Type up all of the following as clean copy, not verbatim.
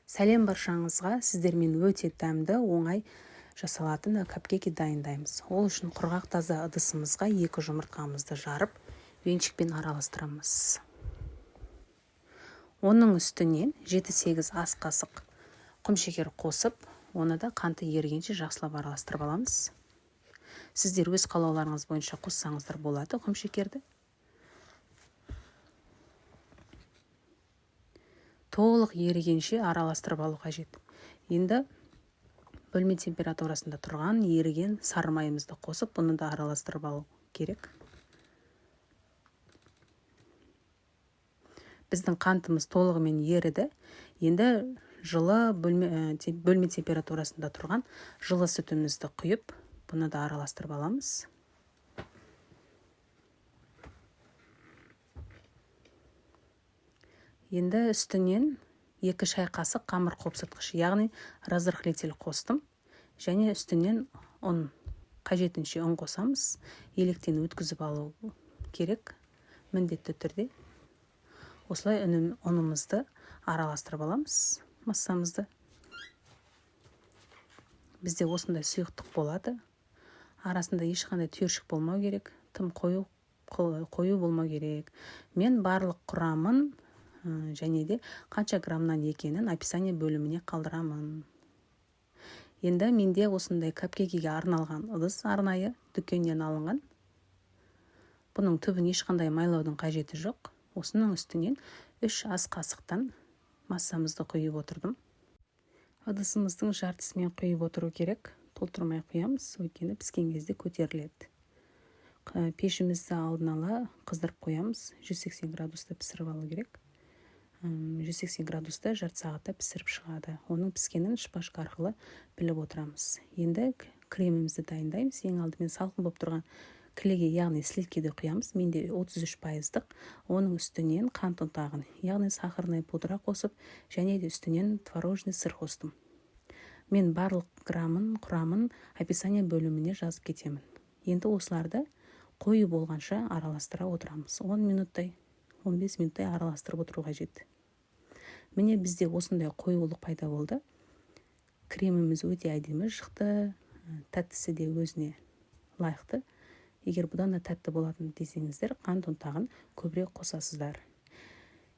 Сәлем баршаңызға, сіздермен өте дәмді, оңай жасалатын капкейки дайындаймыз. Ол үшін құрғақ таза ыдысымызға 2 жұмыртқамызды жарып, венчикпен араластырамыз. Оның үстінен 7-8 ас қасық құмшекер қосып, оны да қанты ерігенше жақсылап араластырып аламыз. Сіздер өз қалауларыңыз бойынша қоссаңыздар болады құмшекерді. Толық ерігенше араластырып алу қажет. Енді бөлме температурасында тұрған еріген сары майымызды қосып, бұны да араластырып алу керек. Біздің қантымыз толығымен еріді. Енді жылы бөлме температурасында тұрған жылы сүтімізді құйып, бұны да араластырып аламыз. Енді үстінен 2 шай қасық қамыр қопсытқыш, яғни разрыхлитель қостым. Және үстінен ұн, қажетінше ұн қосамыз. Електен өткізіп алу керек, міндетті түрде. Осылай ұнымызды араластырып аламыз, массамызды. Бізде осындай сұйықтық болады. Арасында ешқандай түйіршік болмау керек, тым қою болмау керек. Мен барлық құрамын және де қанша граммнан екенін описание бөліміне қалдырамын. Енді менде осындай капкейкиге арналған ыдыс арнайы дүкеннен алынған. Бұның түбін ешқандай майлаудың қажеті жоқ. Осының үстінен 3 ас қасықтан массамызды құйып отырдым. Ыдысымыздың жартысымен құйып отыру керек. Толтырмай құямыз, өйткені піскен кезде көтеріледі. Пешімізді алдын ала қыздырып қоямыз. 180 градуста пісіріп алу керек. 180 градуста жарты сағатта пісіріп шығады. Оның піскенін шпажка арқылы біліп отырамыз. Енді кремімізді дайындаймыз. Ең алдымен салқын болып тұрған кілеге, яғни сливкиді құямыз. Менде 33%. Оның үстінен қант ұнтағын, яғни сахарный пудра қосып, және де үстінен творожный сыр қостым. Мен барлық құрамын описание бөліміне жазып кетемін. Енді осыларды қою болғанша араластыра отырамыз. 10 минуттай, 15 минуттай араластырып отыру қажет. Міне бізде осындай қоюлық пайда болды. Креміміз өте әдемі шықты, тәттісі де өзіне лайықты. Егер бұдан да тәтті болатын десеңіздер, қант ұнтағын көбірек қосасыздар.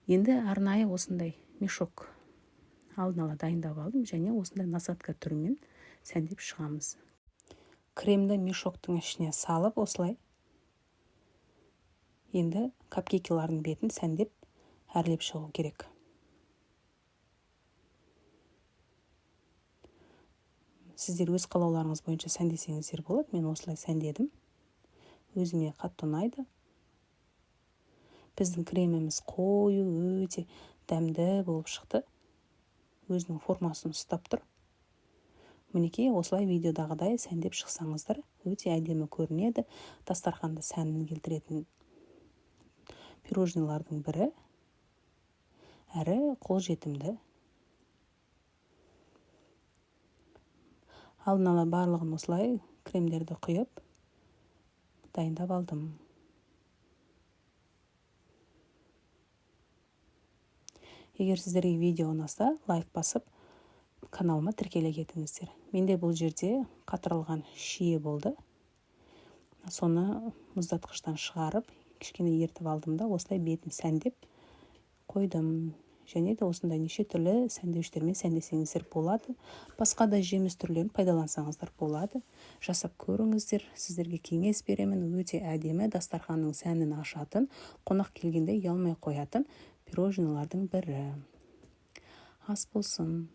Енді арнайы осындай мешок алдын ала дайындап алдым, және осындай насадка түрімен сәндеп шығамыз. Кремді мешоктың ішіне салып, осылай енді капкейкилардың бетін сәндеп әрлеп шығу керек. Сіздер өз қалауларыңыз бойынша сәндесеңіздер болады. Мен осылай сәндедім. Өзіме қатты ұнайды. Біздің креміміз қою, өте дәмді болып шықты. Өзінің формасын ұстап тұр. Мінекей осылай видеодағыдай сәндеп шықсаңыздар, өте әдемі көрінеді. Дастарханда сәнін келтіретін пирожныйлардың бірі, әрі қолжетімді. Алдын ала барлығын осылай кремдерді құйып дайындап алдым. Егер сіздерге видео ұнаса, лайк басып, каналыма тіркеле кетіңіздер. Менде бұл жерде қатырылған шие болды. Соны мұздатқыштан шығарып, кішкене ертіп алдым да, осылай бетін сәндеп қойдым. Және де осындай неше түрлі сәндеуіштермен сәндесеңіздер болады. Басқа да жеміс түрлерін пайдалансаңыздар болады. Жасап көріңіздер. Сіздерге кеңес беремін. Өте әдемі, дастарханның сәнін ашатын, қонақ келгенде ұялмай қоятын пирожныйлардың бірі. Ас болсын.